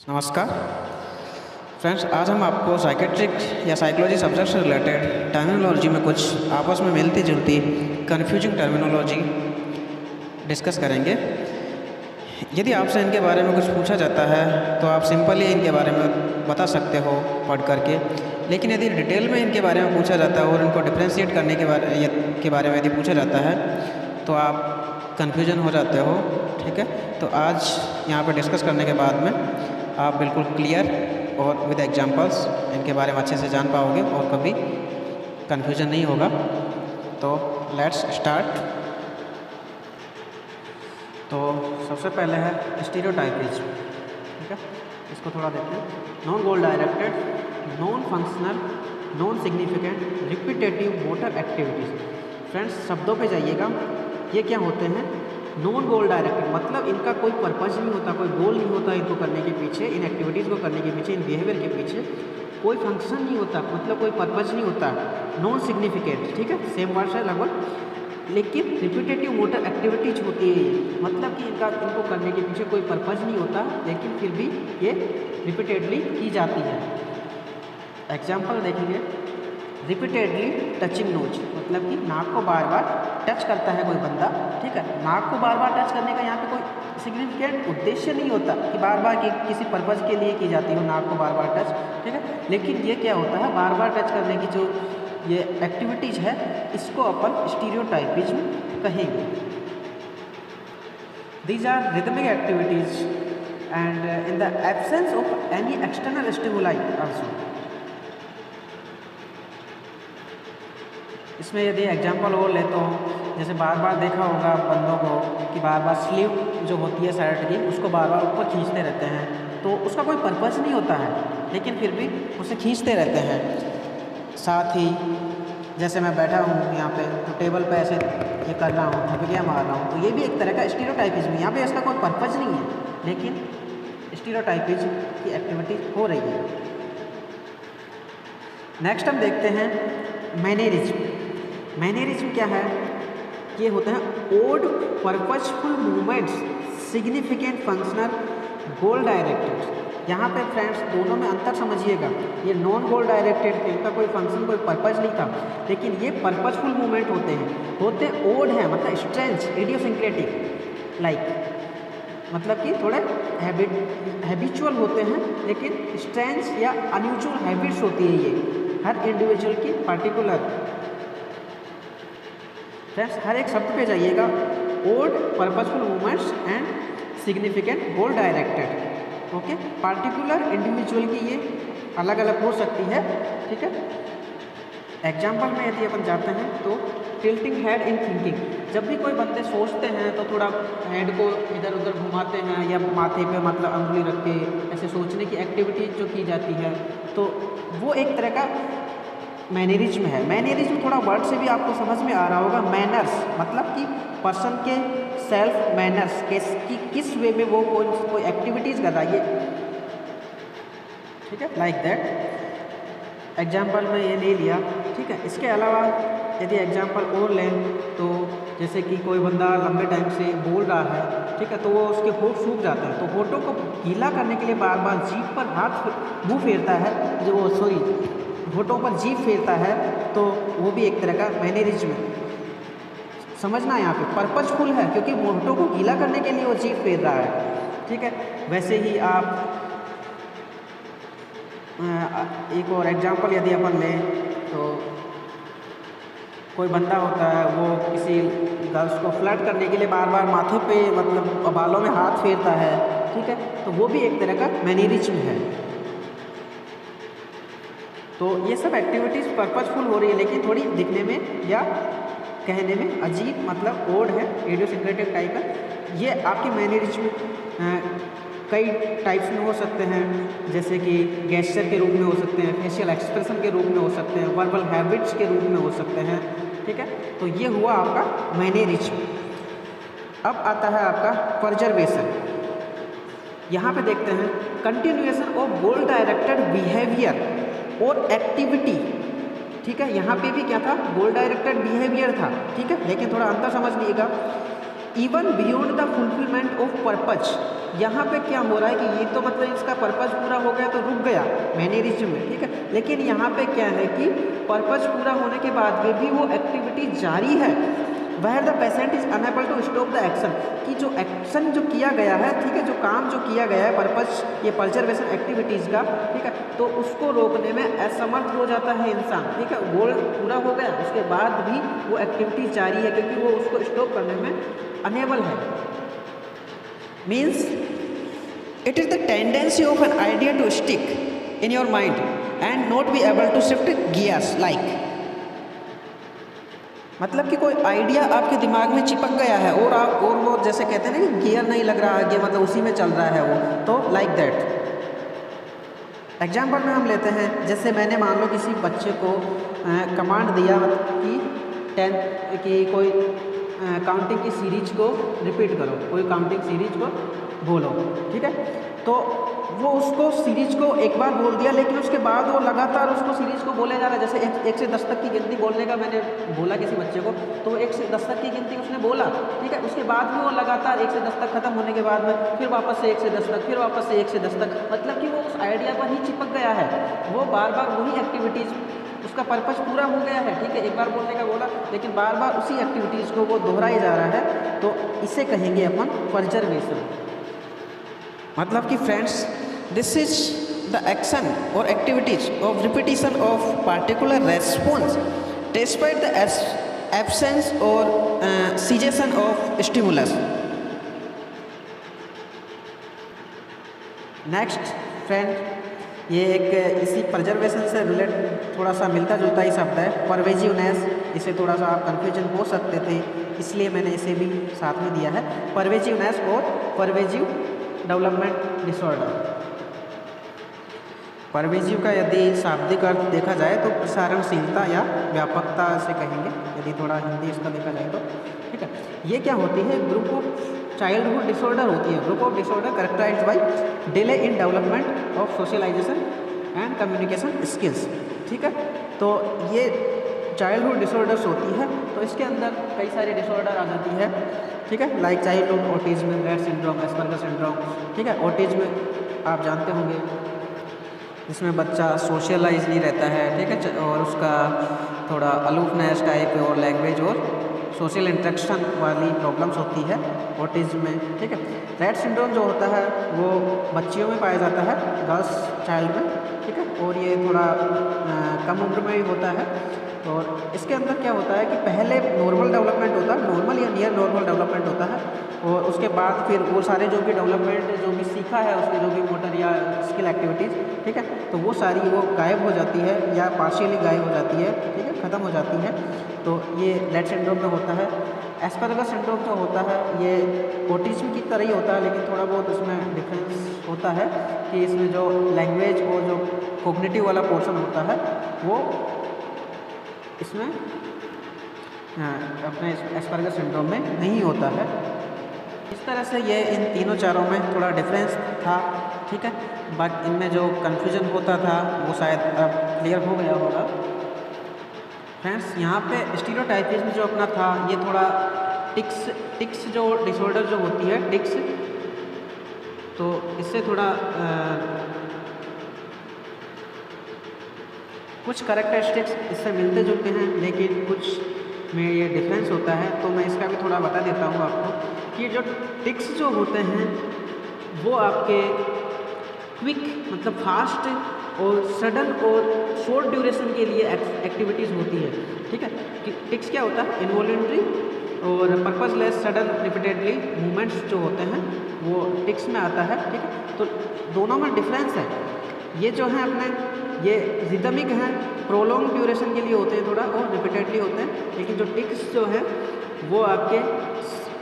नमस्कार फ्रेंड्स, आज हम आपको साइकेट्रिक या साइकोलॉजी सब्जेक्ट से रिलेटेड टर्मिनोलॉजी में कुछ आपस में मिलती जुलती कन्फ्यूजिंग टर्मिनोलॉजी डिस्कस करेंगे। यदि आपसे इनके बारे में कुछ पूछा जाता है तो आप सिंपली इनके बारे में बता सकते हो पढ़ करके, लेकिन यदि डिटेल में इनके बारे में पूछा जाता है और इनको डिफ्रेंशिएट करने के बारे में यदि पूछा जाता है तो आप कन्फ्यूजन हो जाते हो। ठीक है, तो आज यहाँ पर डिस्कस करने के बाद में आप बिल्कुल क्लियर और विद एग्जांपल्स इनके बारे में अच्छे से जान पाओगे और कभी कन्फ्यूजन नहीं होगा। तो लेट्स स्टार्ट। तो सबसे पहले है स्टीरियोटाइपिज्म। ठीक है, इसको थोड़ा देखते हैं। नॉन गोल directed, non functional, non significant, repetitive motor activities. Friends शब्दों पे जाइएगा, ये क्या होते हैं? नॉन गोल डायरेक्टेड मतलब इनका कोई पर्पज़ नहीं होता, कोई गोल नहीं होता इनको करने के पीछे, इन एक्टिविटीज़ को करने के पीछे, इन बिहेवियर के पीछे कोई फंक्शन नहीं होता, मतलब कोई पर्पज़ नहीं होता। नॉन सिग्निफिकेंट, ठीक है, सेम वर्ड है लगभग। लेकिन रिपीटेटिव मोटर एक्टिविटीज होती है ये, मतलब कि इनको करने के पीछे कोई पर्पज़ नहीं होता, लेकिन फिर भी ये रिपीटेडली की जाती है। एग्जाम्पल देखेंगे, रिपीटेडली टचिंग नोज, मतलब कि नाक को बार बार टच करता है कोई बंदा। ठीक है, नाक को बार बार टच करने का यहाँ पे कोई सिग्निफिकेंट उद्देश्य नहीं होता कि बार बार किसी पर्पज़ के लिए की जाती हो नाक को बार बार टच। ठीक है, लेकिन ये क्या होता है, बार बार टच करने की जो ये एक्टिविटीज़ है इसको अपन स्टीरियोटाइपिज्म कहेंगे। These are rhythmic activities and in the absence of any external stimuli also. इसमें यदि एग्जांपल और लेता हूँ, जैसे बार बार देखा होगा बंदों को कि बार बार स्लीव जो होती है शर्ट की उसको बार बार ऊपर खींचते रहते हैं, तो उसका कोई पर्पज़ नहीं होता है, लेकिन फिर भी उसे खींचते रहते हैं। साथ ही जैसे मैं बैठा हूँ यहाँ पे, तो टेबल पे ऐसे ये कर रहा हूँ, थपकियाँ मार रहा हूँ, तो ये भी एक तरह का स्टीरियोटाइपिज्म है। यहाँ पे इसका कोई पर्पज़ नहीं है, लेकिन स्टीरियोटाइपिज्म की एक्टिविटी हो रही है। नेक्स्ट हम देखते हैं मैनरिज्म। मैनरिज्म क्या है? ये होते हैं odd purposeful movements, significant functional, goal directed. यहाँ पे फ्रेंड्स दोनों में अंतर समझिएगा। ये नॉन गोल डायरेक्टेड थे, इनका कोई फंक्शन कोई पर्पज नहीं था, लेकिन ये पर्पजफुल मूवमेंट होते ओड है, मतलब स्ट्रेंज, इडियोसिंक्रेटिक लाइक, मतलब कि थोड़े हैबिचुअल होते हैं, लेकिन स्ट्रेंज या अनयूजुअल हैबिट्स होती है ये हर इंडिविजुअल की पर्टिकुलर। फ्रेंड्स हर एक शब्द पे जाइएगा, odd purposeful movements and significant goal directed. Okay, particular individual की ये अलग अलग हो सकती है। ठीक है, एग्जाम्पल में यदि अपन जाते हैं तो टिल्टिंग हेड इन थिंकिंग, जब भी कोई बंदे सोचते हैं तो थोड़ा हेड को इधर उधर घुमाते हैं या माथे पे मतलब अंगुली रख के ऐसे सोचने की एक्टिविटी जो की जाती है, तो वो एक तरह का मैनरिज्म है। मैनरिज्म थोड़ा वर्ड से भी आपको समझ में आ रहा होगा। मैनर्स मतलब कि पर्सन के सेल्फ मैनर्स किस वे में वो कोई एक्टिविटीज़ कर रहा है ये। ठीक है, लाइक दैट। एग्जाम्पल में ये ले लिया। ठीक है, इसके अलावा यदि एग्जाम्पल और लें तो जैसे कि कोई बंदा लंबे टाइम से बोल रहा है, ठीक है, तो वो उसके होंठ सूख जाते हैं, तो होठों को गीला करने के लिए बार बार जीभ पर मुँह फेरता है, होठों पर जीभ फेरता है, तो वो भी एक तरह का मैनरिज्म है। समझना यहाँ पे पर्पजफुल है, क्योंकि होठों को गीला करने के लिए वो जीभ फेर रहा है। ठीक है, वैसे ही आप एक और एग्जांपल यदि अपन लें तो कोई बंदा होता है, वो किसी गर्ल्स को फ्लर्ट करने के लिए बार बार माथे पे मतलब बालों में हाथ फेरता है। ठीक है, तो वो भी एक तरह का मैनरिज्म है। तो ये सब एक्टिविटीज़ पर्पजफुल हो रही है, लेकिन थोड़ी दिखने में या कहने में अजीब, मतलब ओड है, इडियोसिंक्रेटिक टाइप है। ये आपके मैनरिज्म कई टाइप्स में हो सकते हैं, जैसे कि गेस्चर के रूप में हो सकते हैं, फेशियल एक्सप्रेशन के रूप में हो सकते हैं, वर्बल हैबिट्स के रूप में हो सकते हैं। ठीक है, तो ये हुआ आपका मैनरिज्म। अब आता है आपका परजर्वेशन। यहाँ पे देखते हैं continuation of goal directed behaviour और एक्टिविटी। ठीक है, यहाँ पे भी क्या था, गोल डायरेक्टेड बिहेवियर था। ठीक है, लेकिन थोड़ा अंतर समझ लीजिएगा। Even beyond the fulfilment of purpose, यहाँ पे क्या हो रहा है कि ये तो मतलब इसका पर्पज़ पूरा हो गया तो रुक गया मैनरिज्म में, ठीक है। लेकिन यहाँ पे क्या है कि पर्पज़ पूरा होने के बाद भी वो एक्टिविटी जारी है। Where the patient is unable to stop the action, कि जो एक्शन जो किया गया है, ठीक है, जो काम जो किया गया है पर्पज़ ये कंजर्वेशन एक्टिविटीज़ का, ठीक है, तो उसको रोकने में असमर्थ हो जाता है इंसान, ठीक है। गोल पूरा हो गया उसके बाद भी वो एक्टिविटी जारी है क्योंकि वो उसको स्टॉप करने में अनेबल है। Means it is the tendency of an idea to stick in your mind and not be able to shift gears like, मतलब कि कोई आइडिया आपके दिमाग में चिपक गया है और वो जैसे कहते हैं ना कि गियर नहीं लग रहा आगे, मतलब उसी में चल रहा है वो, तो लाइक दैट। एग्जाम्पल में हम लेते हैं, जैसे मैंने मान लो किसी बच्चे को कमांड दिया कि कोई काउंटिंग की सीरीज को रिपीट करो, कोई काउंटिंग सीरीज को बोलो, ठीक है। तो वो उसको सीरीज को एक बार बोल दिया, लेकिन उसके बाद वो लगातार उसको सीरीज को बोले जा रहा है। जैसे एक से 10 तक की गिनती बोलने का मैंने बोला किसी बच्चे को, तो 1 से 10 तक की गिनती उसने बोला, ठीक है। उसके बाद भी वो लगातार 1 से 10 तक खत्म होने के बाद में फिर वापस से 1 से 10 तक, फिर वापस से 1 से 10 तक, मतलब कि वो उस आइडिया पर ही चिपक गया है। वो बार बार वही एक्टिविटीज़, उसका पर्पज़ पूरा हो गया है, ठीक है, एक बार बोलने का बोला, लेकिन बार बार उसी एक्टिविटीज़ को वो दोहराया जा रहा है, तो इसे कहेंगे अपन कंजर्वेशन। मतलब कि friends, this is the action और activities of repetition of particular response despite the absence और cessation of stimulus. Next friend, ये एक इसी कंजर्वेशन से रिलेट थोड़ा सा मिलता जुलता ही शब्द है, परवेजिवनेस। इसे थोड़ा सा आप कन्फ्यूजन हो सकते थे, इसलिए मैंने इसे भी साथ में दिया है, परवेजिवनेस और परवेजिव डेवलपमेंट डिसऑर्डर। परवेजिव का यदि शाब्दिक अर्थ देखा जाए तो प्रसारणशीलता या व्यापकता से कहेंगे, यदि थोड़ा हिंदी इसका देखा जाए तो, ठीक है। ये क्या होती है? ग्रुप ऑफ चाइल्डहुड डिसऑर्डर होती है। Group of disorder characterized by delay in development of socialization and communication skills, ठीक है। तो ये चाइल्डहुड डिसऑर्डर्स होती है, तो इसके अंदर कई सारे डिसऑर्डर आ जाती है, ठीक है, like childhood autism, Rett syndrome, Asperger syndrome, ठीक है। ऑटिज्म आप जानते होंगे, इसमें बच्चा सोशलाइज नहीं रहता है, ठीक है, और उसका थोड़ा अलूफनेस टाइप और लैंग्वेज और सोशल इंटरेक्शन वाली प्रॉब्लम्स होती है ऑटिज्म में, ठीक है। रेट सिंड्रोम जो होता है वो बच्चियों में पाया जाता है, गर्ल्स चाइल्ड में, ठीक है, और ये थोड़ा कम उम्र में ही होता है। और इसके अंदर क्या होता है कि पहले नॉर्मल डेवलपमेंट होता है, नॉर्मल या नियर नॉर्मल डेवलपमेंट होता है, और उसके बाद फिर वो सारे जो भी डेवलपमेंट जो भी सीखा है उसके जो भी मोटर या स्किल एक्टिविटीज़, ठीक है, तो वो सारी वो गायब हो जाती है या पार्शियली गायब हो जाती है, ठीक है, ख़त्म हो जाती है। तो ये रेट सिंड्रोम में होता है। एस्पर्गर सिंड्रोम जो होता है ये ऑटिज्म की तरह ही होता है, लेकिन थोड़ा बहुत इसमें डिफरेंस होता है कि इसमें जो लैंग्वेज और जो कॉग्निटिव वाला पोर्शन होता है वो इसमें अपने एस्पर्गर सिंड्रोम में नहीं होता है। इस तरह से ये इन तीनों चारों में थोड़ा डिफरेंस था, ठीक है। बाकी इनमें जो कन्फ्यूजन होता था वो शायद अब क्लियर हो गया होगा। फ्रेंड्स, यहाँ पे स्टीरियोटाइपिज्म जो अपना था ये थोड़ा टिक्स जो डिसऑर्डर जो होती है टिक्स, तो इससे थोड़ा कुछ कैरेक्टरिस्टिक्स इससे मिलते जुलते हैं, लेकिन कुछ में ये डिफरेंस होता है। तो मैं इसका भी थोड़ा बता देता हूँ आपको कि जो टिक्स जो होते हैं वो आपके क्विक मतलब फास्ट और सडन और शॉर्ट ड्यूरेशन के लिए एक्टिविटीज़ होती है, ठीक है। कि टिक्स क्या होता है? इनवॉलेंट्री और पर्पसलेस सडन रिपीटेडली मूवमेंट्स जो होते हैं वो टिक्स में आता है, ठीक है। तो दोनों में डिफरेंस है। ये जो है अपने ये रिदमिक हैं, प्रोलॉन्ग ड्यूरेशन के लिए होते हैं थोड़ा, और रिपीटेडली होते हैं, लेकिन जो टिक्स जो है वो आपके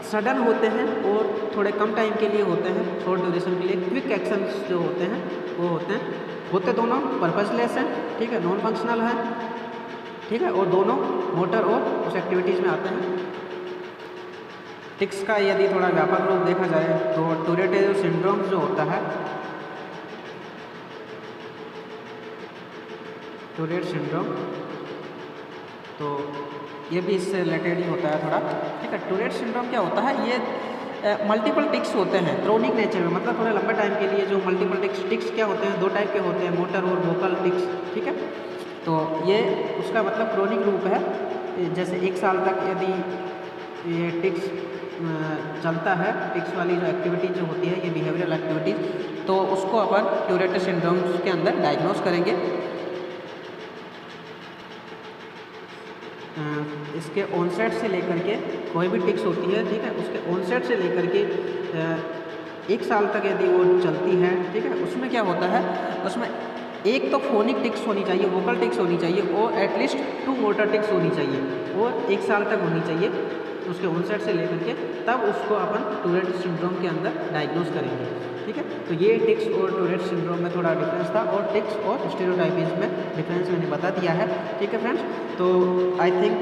सडन होते हैं और थोड़े कम टाइम के लिए होते हैं, शॉर्ट ड्यूरेशन के लिए। क्विक एक्शंस जो होते हैं वो होते दोनों पर्पसलेस हैं, ठीक है, नॉन फंक्शनल हैं, ठीक है, और दोनों मोटर और उस एक्टिविटीज़ में आते हैं। टिक्स का यदि थोड़ा व्यापक रूप देखा जाए तो टूरेट सिंड्रोम जो होता है, टूरेट सिंड्रोम, तो ये भी इससे रिलेटेड ही होता है थोड़ा, ठीक है। टूरेट सिंड्रोम क्या होता है? ये मल्टीपल टिक्स होते हैं क्रोनिक नेचर में, मतलब थोड़े लंबे टाइम के लिए जो मल्टीपल टिक्स क्या होते हैं, 2 टाइप के होते हैं, मोटर और वोकल टिक्स, ठीक है। तो ये उसका मतलब क्रोनिक रूप है, जैसे 1 साल तक यदि ये टिक्स चलता है, टिक्स वाली जो एक्टिविटी जो होती है ये बिहेवियरल एक्टिविटीज़, तो उसको अपन टूरेट सिंड्रोम के अंदर डायग्नोस करेंगे। इसके ऑनसेट से लेकर के कोई भी टिक्स होती है, ठीक है, उसके ऑनसेट से लेकर के 1 साल तक यदि वो चलती है, ठीक है, उसमें क्या होता है, उसमें एक तो फोनिक टिक्स होनी चाहिए, वोकल टिक्स होनी चाहिए, और एटलीस्ट 2 मोटर टिक्स होनी चाहिए, वो 1 साल तक होनी चाहिए उसके ऑनसेट से लेकर के, तब उसको अपन टूरेट सिंड्रोम के अंदर डायग्नोस करेंगे, ठीक है। तो ये टिक्स और टूरेट सिंड्रोम में थोड़ा डिफरेंस था, और टिक्स और स्टीरियोटाइपिज्म में डिफरेंस मैंने बता दिया है, ठीक है फ्रेंड्स। तो आई थिंक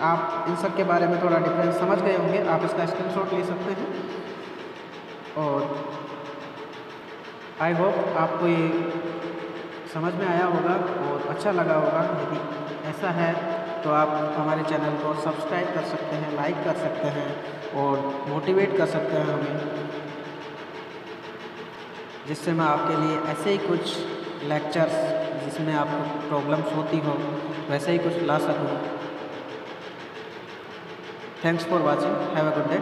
आप इन सब के बारे में थोड़ा डिफरेंस समझ गए होंगे, आप इसका स्क्रीनशॉट ले सकते हैं, और आई होप आपको ये समझ में आया होगा और अच्छा लगा होगा। यदि ऐसा है तो आप हमारे चैनल को सब्सक्राइब कर सकते हैं, लाइक कर सकते हैं, और मोटिवेट कर सकते हैं हमें, जिससे मैं आपके लिए ऐसे ही कुछ लेक्चर्स जिसमें आपको प्रॉब्लम्स होती हो वैसे ही कुछ ला सकूँ। Thanks for watching, have a good day.